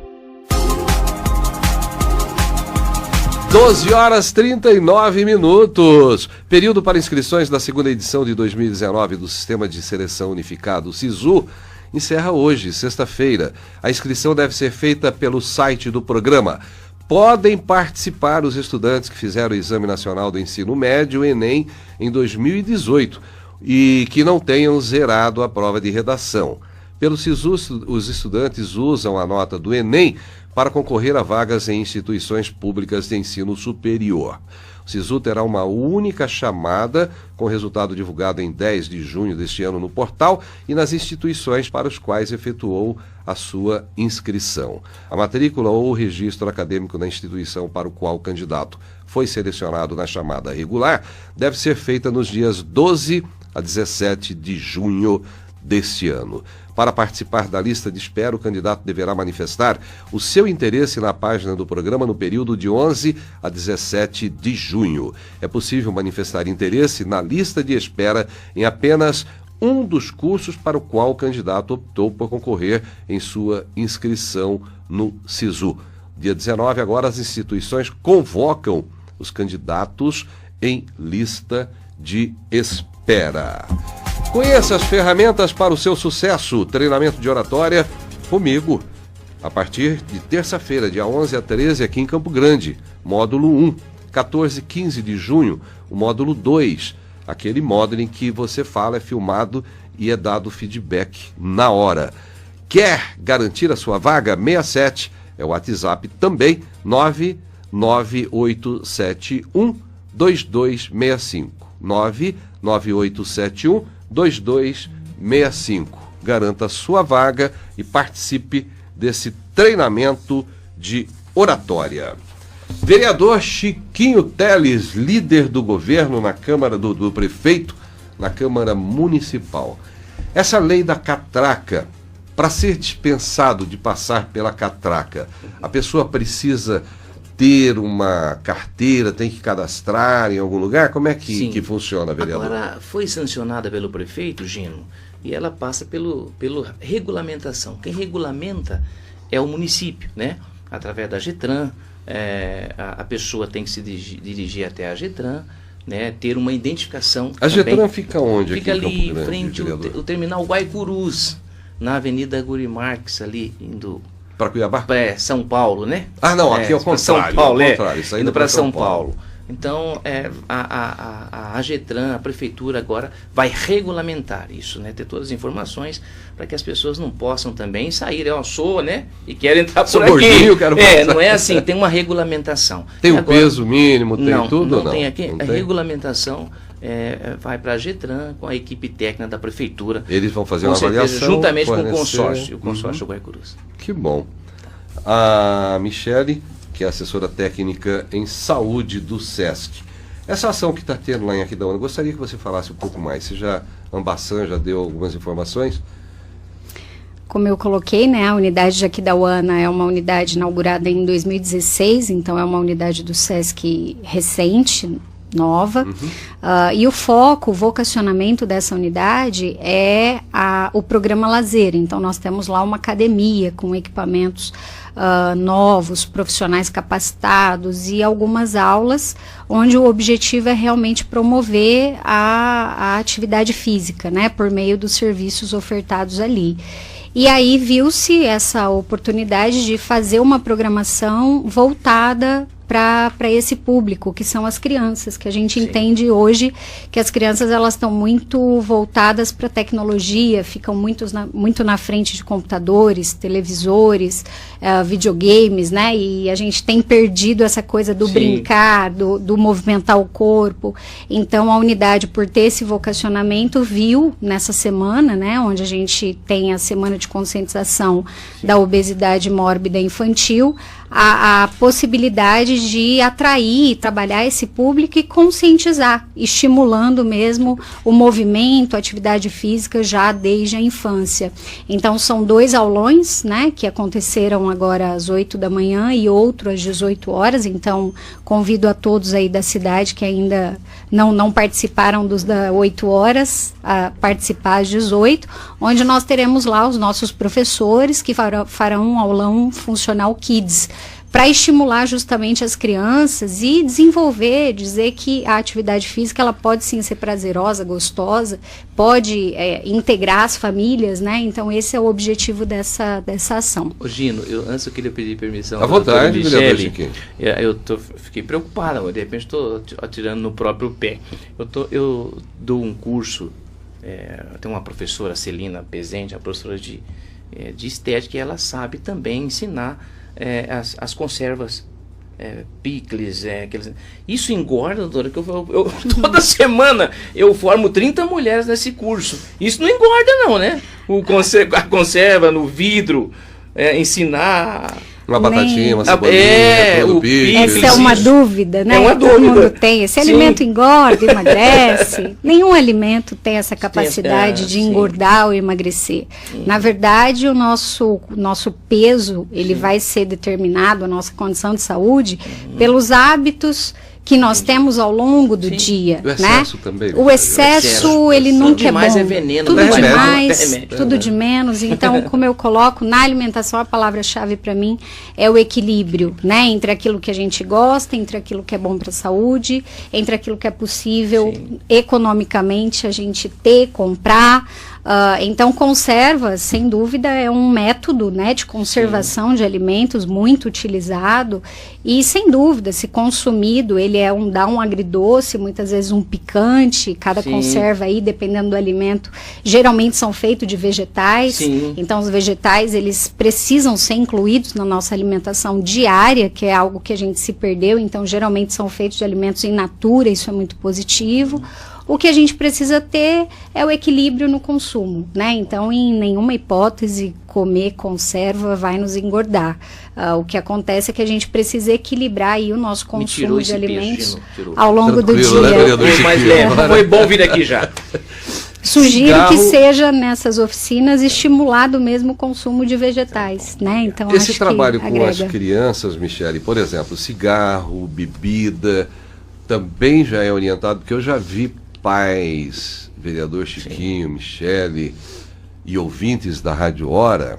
B: 12h39. Período para inscrições da segunda edição de 2019 do Sistema de Seleção Unificado, SISU, encerra hoje, sexta-feira. A inscrição deve ser feita pelo site do programa. Podem participar os estudantes que fizeram o Exame Nacional do Ensino Médio, ENEM, em 2018. E que não tenham zerado a prova de redação. Pelo SISU, os estudantes usam a nota do ENEM para concorrer a vagas em instituições públicas de ensino superior. O SISU terá uma única chamada, com resultado divulgado em 10 de junho deste ano no portal e nas instituições para os quais efetuou a sua inscrição. A matrícula ou o registro acadêmico na instituição para o qual o candidato foi selecionado na chamada regular deve ser feita nos dias 12 a 17 de junho deste ano. Para participar da lista de espera, o candidato deverá manifestar o seu interesse na página do programa no período de 11 a 17 de junho. É possível manifestar interesse na lista de espera em apenas um dos cursos para o qual o candidato optou por concorrer em sua inscrição no SISU. Dia 19, agora, as instituições convocam os candidatos em lista de espera. Conheça as ferramentas para o seu sucesso. Treinamento de oratória comigo. A partir de terça-feira, dia 11 a 13, aqui em Campo Grande. Módulo 1. 14 e 15 de junho, o módulo 2. Aquele módulo em que você fala, é filmado e é dado feedback na hora. Quer garantir a sua vaga? 67 é o WhatsApp também, 99871 2265. 99871 2265. Garanta sua vaga e participe desse treinamento de oratória. Vereador Chiquinho Teles, líder do governo na Câmara do prefeito, na Câmara Municipal. Essa lei da catraca, para ser dispensado de passar pela catraca, a pessoa precisa ter uma carteira, tem que cadastrar em algum lugar? Como é que funciona, vereador?
F: Agora, foi sancionada pelo prefeito, Gino, e ela passa pela regulamentação. Quem regulamenta é o município, né? Através da GETRAN, a pessoa tem que se dirigir até a GETRAN, né? Ter uma identificação.
B: A GETRAN fica onde?
F: Fica
B: aqui
F: ali
B: em Campo Grande,
F: frente o terminal Guaicurus, na Avenida Guri Marques, ali indo
B: para Cuiabá?
F: São Paulo, né?
B: Ah, não, aqui é o contrário.
F: São Paulo,
B: indo
F: para São Paulo. Então, a GETRAN, a prefeitura agora vai regulamentar isso, né? Ter todas as informações para que as pessoas não possam também sair, eu sou, né? E querem entrar por aqui.
B: Gordinho, quero passar.
F: Não é assim, tem uma regulamentação.
B: Tem um peso mínimo, tem tudo ou não?
F: Tem aqui, a regulamentação vai para a Getran com a equipe técnica da prefeitura.
B: Eles vão fazer
F: com
B: uma
F: certeza,
B: avaliação,
F: juntamente com o
B: fornecer.
F: consórcio Guaicurus.
B: Que bom. A Michele, que é assessora técnica em saúde do SESC. Essa ação que está tendo lá em Aquidauana, gostaria que você falasse um pouco mais. Você Ambassan já deu algumas informações?
D: Como eu coloquei, né, a unidade de Aquidauana é uma unidade inaugurada em 2016, então é uma unidade do SESC recente, nova. E o foco, o vocacionamento dessa unidade é o programa lazer. Então nós temos lá uma academia com equipamentos novos, profissionais capacitados e algumas aulas onde o objetivo é realmente promover a atividade física, né, por meio dos serviços ofertados ali. E aí viu-se essa oportunidade de fazer uma programação voltada para esse público, que são as crianças, que a gente entende hoje que as crianças elas estão muito voltadas para a tecnologia, ficam muito na frente de computadores, televisores, videogames, né? E a gente tem perdido essa coisa do brincar, do movimentar o corpo. Então a unidade, por ter esse vocacionamento, viu nessa semana, né, onde a gente tem a semana de conscientização da obesidade mórbida infantil, a possibilidade de atrair e trabalhar esse público e conscientizar, estimulando mesmo o movimento, a atividade física já desde a infância. Então são 2 aulões, né, que aconteceram agora às 8 da manhã e outro às 18 horas, então convido a todos aí da cidade que ainda não participaram dos da 8 horas a participar às 18, onde nós teremos lá os nossos professores que farão um aulão funcional Kids, para estimular justamente as crianças e desenvolver, dizer que a atividade física ela pode sim ser prazerosa, gostosa, pode integrar as famílias, né? Então esse é o objetivo dessa ação.
F: Ô Gino, antes eu queria pedir permissão.
B: À vontade, vereador Chiquinho.
F: Fiquei preocupado, de repente estou atirando no próprio pé. Eu dou um curso, tem uma professora, Celina Pezente, a professora de estética, e ela sabe também ensinar as conservas, picles, isso engorda, doutora, que eu toda semana eu formo 30 mulheres nesse curso. Isso não engorda não, né? A conserva no vidro, ensinar...
B: Uma batatinha, uma cebolinha, tudo picles.
D: Essa é uma dúvida, né?
F: É uma dúvida.
D: Todo mundo tem. Esse alimento engorda, emagrece. Nenhum alimento tem essa capacidade de engordar ou emagrecer. Na verdade, o nosso peso, ele vai ser determinado, a nossa condição de saúde, pelos hábitos que nós temos ao longo do dia,
B: o excesso, né? Também.
D: O excesso, ele nunca é bom.
F: É veneno,
D: tudo demais, tudo de menos. Então, como eu coloco na alimentação, a palavra-chave para mim é o equilíbrio, né? Entre aquilo que a gente gosta, entre aquilo que é bom para a saúde, entre aquilo que é possível economicamente a gente ter, comprar. Então, conserva, sem dúvida, é um método, né, de conservação de alimentos muito utilizado e, sem dúvida, se consumido, ele dá um agridoce, muitas vezes um picante, cada conserva aí, dependendo do alimento, geralmente são feitos de vegetais. Então, os vegetais, eles precisam ser incluídos na nossa alimentação diária, que é algo que a gente se perdeu, então, geralmente são feitos de alimentos in natura, isso é muito positivo. O que a gente precisa ter é o equilíbrio no consumo, né? Então, em nenhuma hipótese, comer conserva vai nos engordar. O que acontece é que a gente precisa equilibrar aí o nosso consumo de alimentos ao longo do dia.
F: Né, foi bom vir aqui já.
D: Sugiro que seja nessas oficinas estimulado mesmo o consumo de vegetais, né? Então,
B: esse
D: acho
B: trabalho
D: que
B: com as crianças, Michele, por exemplo, cigarro, bebida, também já é orientado, porque eu já vi pais, vereador Chiquinho, Michele e ouvintes da Rádio Hora,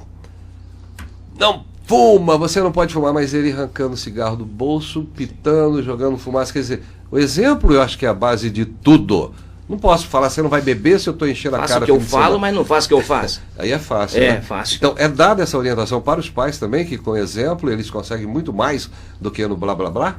B: não fuma, você não pode fumar, mas ele arrancando o cigarro do bolso, pitando, jogando fumaça. Quer dizer, o exemplo eu acho que é a base de tudo. Não posso falar, você não vai beber se eu estou enchendo a cara.
F: Faço o que eu falo, mas não faço o que eu faço.
B: Aí é fácil, né?
F: Fácil.
B: Então, é dada essa orientação para os pais também, que com exemplo eles conseguem muito mais do que no blá blá blá?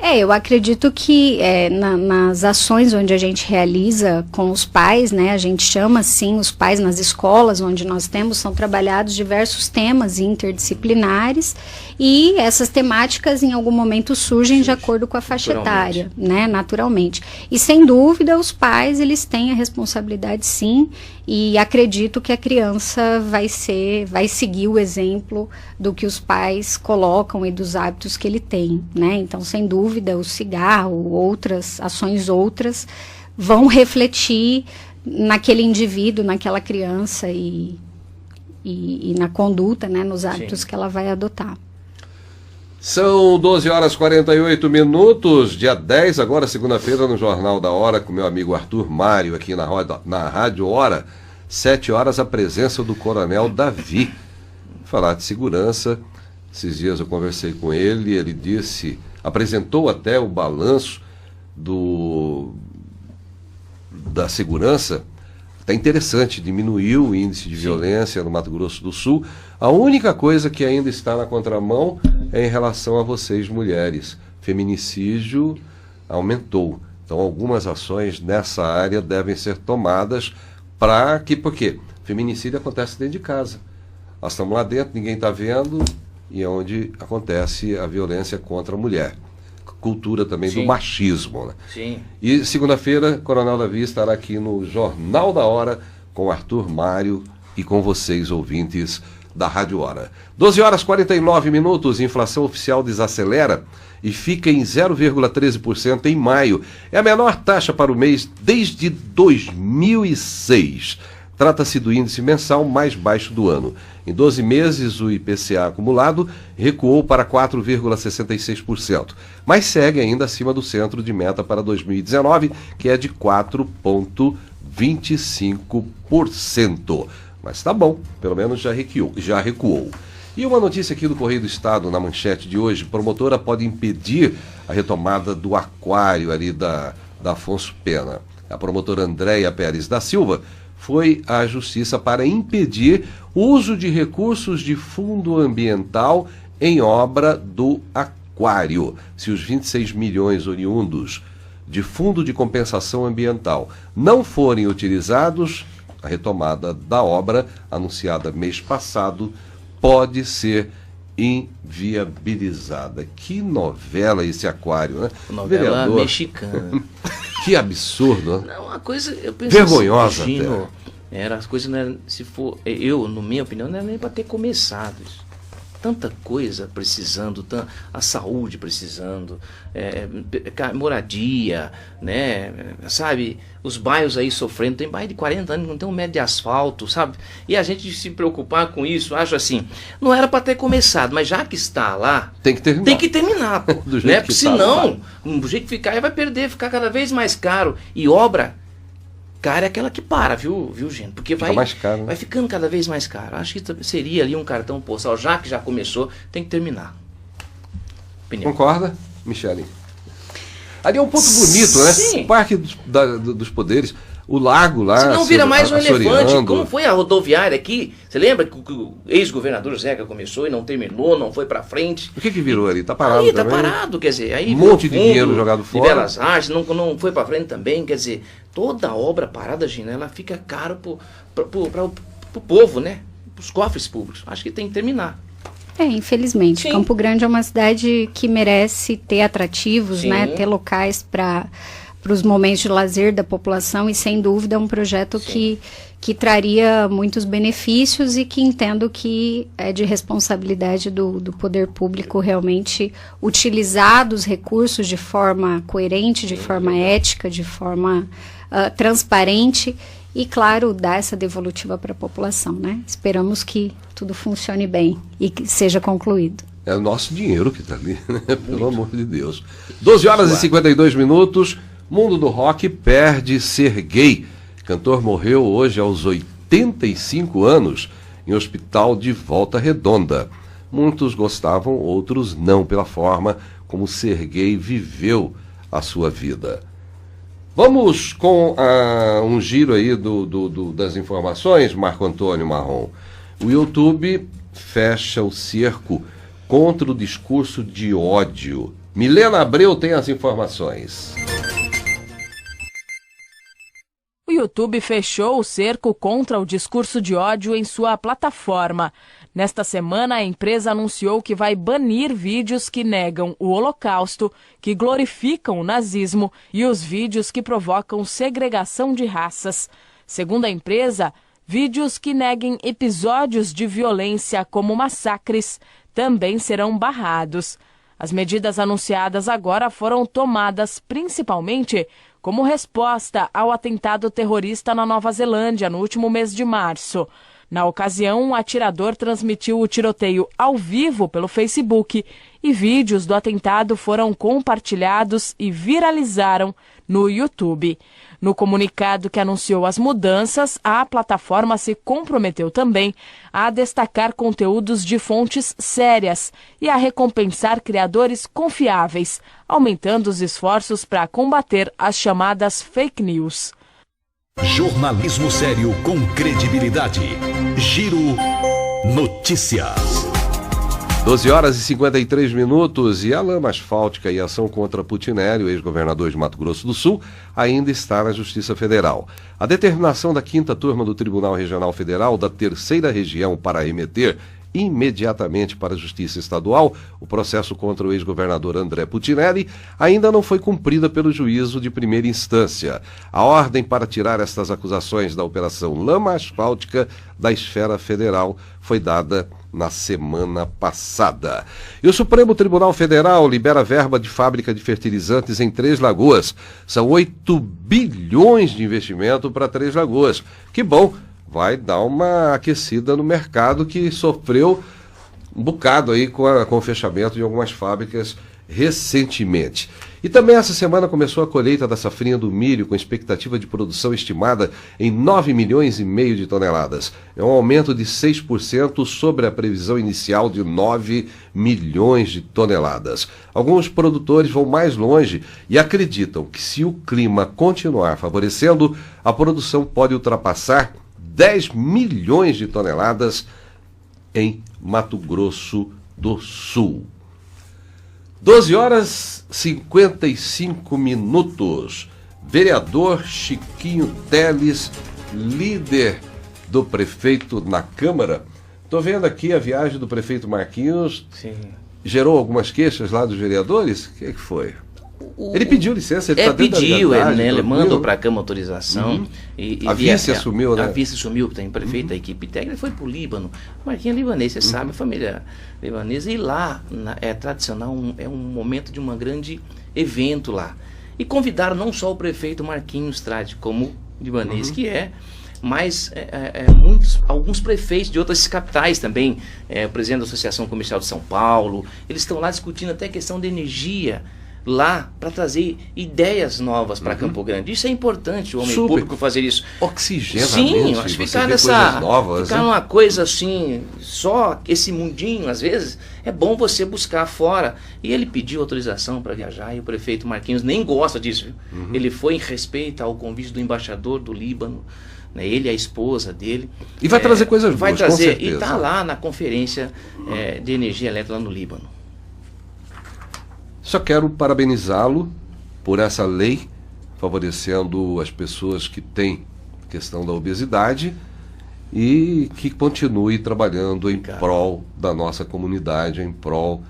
D: Eu acredito que nas ações onde a gente realiza com os pais, né, a gente chama sim os pais nas escolas onde nós temos, são trabalhados diversos temas interdisciplinares e essas temáticas em algum momento surgem de acordo com a faixa etária, né, naturalmente. E sem dúvida os pais, eles têm a responsabilidade sim, e acredito que a criança vai seguir o exemplo do que os pais colocam e dos hábitos que ele tem, né? Então, sem dúvida, o cigarro, ações outras, vão refletir naquele indivíduo, naquela criança e na conduta, né? Nos hábitos que ela vai adotar.
B: São 12h48, dia 10, agora segunda-feira, no Jornal da Hora, com meu amigo Arthur Mário, aqui na Rádio Hora. 7 horas, a presença do Coronel Davi. Falar de segurança, esses dias eu conversei com ele, ele apresentou até o balanço da segurança. Está interessante, diminuiu o índice de violência no Mato Grosso do Sul. A única coisa que ainda está na contramão é em relação a vocês, mulheres. Feminicídio aumentou. Então, algumas ações nessa área devem ser tomadas porque feminicídio acontece dentro de casa. Nós estamos lá dentro, ninguém está vendo, e é onde acontece a violência contra a mulher. Cultura também do machismo, né? Sim. E segunda-feira, Coronel Davi estará aqui no Jornal da Hora com Arthur Mário e com vocês, ouvintes da Rádio Hora. 12h49, inflação oficial desacelera e fica em 0,13% em maio. É a menor taxa para o mês desde 2006. Trata-se do índice mensal mais baixo do ano. Em 12 meses, o IPCA acumulado recuou para 4,66%, mas segue ainda acima do centro de meta para 2019, que é de 4,25%. Mas está bom, pelo menos já recuou. E uma notícia aqui do Correio do Estado, na manchete de hoje: promotora pode impedir a retomada do aquário ali da Afonso Pena. A promotora Andréia Pérez da Silva foi à Justiça para impedir o uso de recursos de fundo ambiental em obra do aquário. Se os 26 milhões oriundos de fundo de compensação ambiental não forem utilizados, a retomada da obra, anunciada mês passado, pode ser inviabilizada. Que novela esse aquário, né?
F: Novela
B: Vereador.
F: Mexicana.
B: Que absurdo, né?
F: Não, uma coisa, eu penso
B: vergonhosa
F: assim,
B: até.
F: As coisas não eram, na minha opinião, não era nem para ter começado isso. Tanta coisa precisando, a saúde precisando, moradia, né, sabe, os bairros aí sofrendo, tem bairro de 40 anos que não tem um metro de asfalto, sabe, e a gente se preocupar com isso, acho assim, não era para ter começado, mas já que está lá,
B: tem que terminar,
F: pô,
B: do jeito
F: né,
B: que
F: porque senão, do jeito que ficar, vai ficar cada vez mais caro, e obra cara é aquela que para, viu, Gino? Porque
B: mais caro, né?
F: Vai ficando cada vez mais caro. Acho que seria ali um cartão postal, já que já começou, tem que terminar.
B: Opinião. Concorda, Michele? Ali é um ponto bonito, né?
F: Sim.
B: O Parque dos Poderes, o lago lá.
F: Se não vira mais um elefante, como foi a rodoviária aqui? Você lembra que o ex-governador Zeca começou e não terminou, não foi pra frente?
B: O que virou ali? Tá parado
F: aí,
B: também?
F: Tá parado, quer dizer, aí
B: um monte de dinheiro jogado fora.
F: De Belas Artes, não foi pra frente também, quer dizer, toda obra parada, Gina, ela fica caro pro povo, né? Pros cofres públicos. Acho que tem que terminar.
D: Infelizmente.
F: Sim.
D: Campo Grande é uma cidade que merece ter atrativos, né? Ter locais para os momentos de lazer da população e, sem dúvida, é um projeto que traria muitos benefícios e que entendo que é de responsabilidade do poder público realmente utilizar os recursos de forma coerente, de forma ética, de forma transparente e, claro, dar essa devolutiva para a população, né? Esperamos que tudo funcione bem e que seja concluído.
B: É o nosso dinheiro que está ali, né? Pelo amor de Deus. 12h52, mundo do rock perde ser gay. Cantor morreu hoje aos 85 anos em hospital de Volta Redonda. Muitos gostavam, outros não, pela forma como ser gay viveu a sua vida. Vamos com um giro aí das informações, Marco Antônio Marrom. O YouTube fecha o cerco contra o discurso de ódio Milena Abreu tem as informações.
H: O YouTube fechou o cerco contra o discurso de ódio em sua plataforma. Nesta semana, a empresa anunciou que vai banir vídeos que negam o Holocausto, que glorificam o nazismo e os vídeos que provocam segregação de raças. Segundo a empresa, vídeos que neguem episódios de violência como massacres também serão barrados. As medidas anunciadas agora foram tomadas principalmente como resposta ao atentado terrorista na Nova Zelândia no último mês de março. Na ocasião, um atirador transmitiu o tiroteio ao vivo pelo Facebook e vídeos do atentado foram compartilhados e viralizaram no YouTube. No comunicado que anunciou as mudanças, a plataforma se comprometeu também a destacar conteúdos de fontes sérias e a recompensar criadores confiáveis, aumentando os esforços para combater as chamadas fake news.
A: Jornalismo sério com credibilidade. Giro Notícias.
B: 12 horas e 53 minutos e a lama asfáltica e a ação contra Putineri, o ex-governador de Mato Grosso do Sul, ainda está na Justiça Federal. A determinação da 5ª turma do Tribunal Regional Federal da 3ª Região para remeter imediatamente para a Justiça Estadual o processo contra o ex-governador André Putineri ainda não foi cumprida pelo juízo de primeira instância. A ordem para tirar estas acusações da Operação Lama Asfáltica da esfera federal foi dada na semana passada. E o Supremo Tribunal Federal libera verba de fábrica de fertilizantes em Três Lagoas. São 8 bilhões de investimento para Três Lagoas. Que bom! Vai dar uma aquecida no mercado que sofreu um bocado aí com o fechamento de algumas fábricas recentemente. E também essa semana começou a colheita da safrinha do milho com expectativa de produção estimada em 9,5 milhões de toneladas. É um aumento de 6% sobre a previsão inicial de 9 milhões de toneladas. Alguns produtores vão mais longe e acreditam que se o clima continuar favorecendo, a produção pode ultrapassar 10 milhões de toneladas em Mato Grosso do Sul. 12 horas e 55 minutos. Vereador Chiquinho Teles, líder do prefeito na Câmara. Estou vendo aqui a viagem do prefeito Marquinhos.
F: Sim.
B: Gerou algumas queixas lá dos vereadores? O que foi? Ele pediu licença, ele está dentro
F: pediu,
B: da verdade,
F: ele mandou para a Câmara autorização.
B: Uhum.
F: E
B: a vice assumiu, né?
F: A vice assumiu, tem prefeito da equipe técnica, foi para o Líbano. Marquinhos é libanês, você sabe, a família libanesa. E lá é tradicional, é um momento de um grande evento lá. E convidaram não só o prefeito Marquinhos Trade, como libanês que é, mas alguns prefeitos de outras capitais também, o presidente da Associação Comercial de São Paulo, eles estão lá discutindo até a questão de energia lá para trazer ideias novas para Campo Grande. Isso é importante, o homem público fazer isso.
B: Oxigenamento.
F: Sim, acho que ficar numa coisa assim, só esse mundinho, às vezes, é bom você buscar fora. E ele pediu autorização para viajar e o prefeito Marquinhos nem gosta disso, viu? Ele foi em respeito ao convite do embaixador do Líbano, né, ele e a esposa dele.
B: E vai trazer coisas boas,
F: vai trazer,
B: com certeza.
F: E está lá na conferência de energia elétrica lá no Líbano.
B: Só quero parabenizá-lo por essa lei favorecendo as pessoas que têm questão da obesidade e que continue trabalhando em prol da nossa comunidade, em prol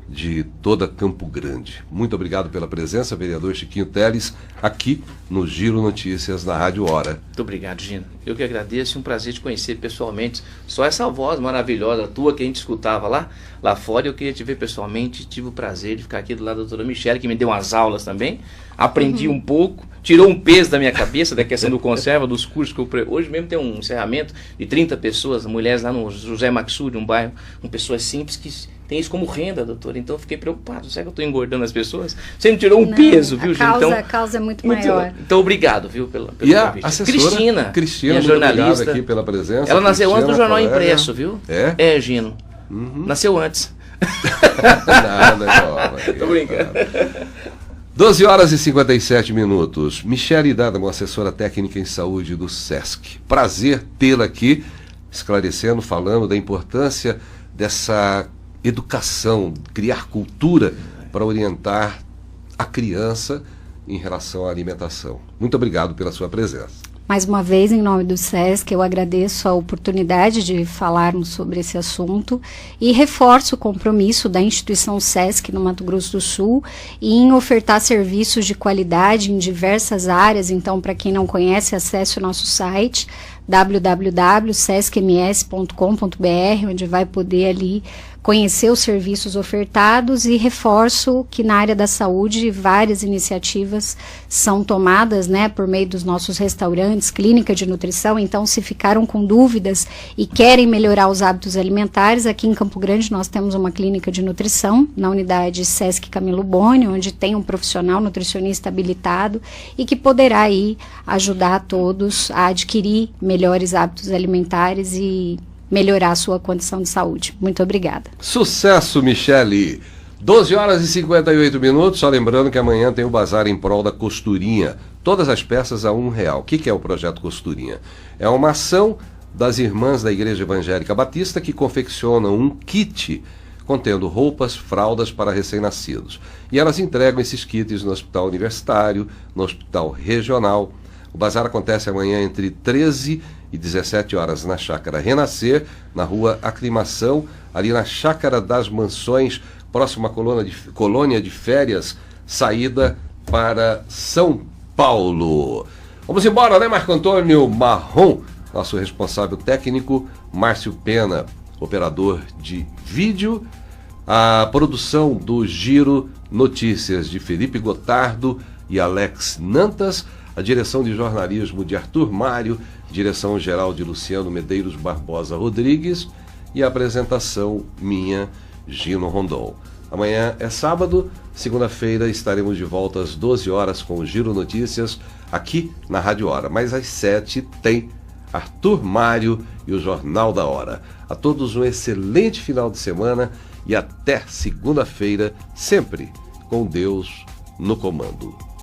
B: de toda Campo Grande. Muito obrigado pela presença, vereador Chiquinho Teles, aqui no Giro Notícias na Rádio Hora.
F: Muito obrigado, Gino. Eu que agradeço, um prazer te conhecer pessoalmente. Só essa voz maravilhosa tua que a gente escutava lá fora, eu queria te ver pessoalmente. Tive o prazer de ficar aqui do lado da doutora Michele, que me deu umas aulas também. Aprendi um pouco, tirou um peso da minha cabeça da questão do conserva, dos cursos que eu... Hoje mesmo tem um encerramento de 30 pessoas, mulheres lá no José Maxud, um bairro, com pessoas simples que tem isso como renda, doutora. Então eu fiquei preocupado. Será que eu estou engordando as pessoas? Você me tirou um peso, viu, Gino? Então,
D: a causa é muito maior.
F: Então obrigado, viu, pelo
B: e a
F: convite.
B: assessora Cristina, muito jornalista aqui pela presença.
F: Ela nasceu
B: Cristina,
F: antes do jornal
B: colega.
F: impresso, viu?
B: É,
F: Gino. Nasceu antes.
B: Nada,
F: Tô brincando.
B: 12 horas e 57 minutos. Michele D'Adamo, assessora técnica em saúde do SESC. Prazer tê-la aqui, esclarecendo, falando da importância dessa educação, criar cultura para orientar a criança em relação à alimentação. Muito obrigado pela sua presença.
D: Mais uma vez, em nome do SESC, eu agradeço a oportunidade de falarmos sobre esse assunto e reforço o compromisso da instituição SESC no Mato Grosso do Sul em ofertar serviços de qualidade em diversas áreas. Então, para quem não conhece, acesse o nosso site www.sescms.com.br, onde vai poder ali conhecer os serviços ofertados, e reforço que na área da saúde várias iniciativas são tomadas, né, por meio dos nossos restaurantes, clínica de nutrição. Então, se ficaram com dúvidas e querem melhorar os hábitos alimentares, aqui em Campo Grande nós temos uma clínica de nutrição na unidade SESC Camilo Boni, onde tem um profissional nutricionista habilitado e que poderá aí ajudar a todos a adquirir melhores hábitos alimentares e melhorar a sua condição de saúde. Muito obrigada.
B: Sucesso, Michele! 12h58, só lembrando que amanhã tem o bazar em prol da costurinha. Todas as peças a R$1. O que é o projeto Costurinha? É uma ação das irmãs da Igreja Evangélica Batista que confeccionam um kit contendo roupas, fraldas para recém-nascidos. E elas entregam esses kits no Hospital Universitário, no Hospital Regional. O bazar acontece amanhã entre 13 e 17 horas na Chácara Renascer, na rua Aclimação, ali na Chácara das Mansões, próxima colônia de férias, saída para São Paulo. Vamos embora, né, Marco Antônio Marrom, nosso responsável técnico, Márcio Pena, operador de vídeo, a produção do Giro Notícias de Felipe Gotardo e Alex Nantas, a direção de jornalismo de Arthur Mário, direção geral de Luciano Medeiros Barbosa Rodrigues e a apresentação minha, Gino Rondon. Amanhã é sábado, segunda-feira estaremos de volta às 12 horas com o Giro Notícias aqui na Rádio Hora, mas às 7 tem Arthur Mário e o Jornal da Hora. A todos um excelente final de semana e até segunda-feira, sempre com Deus no comando.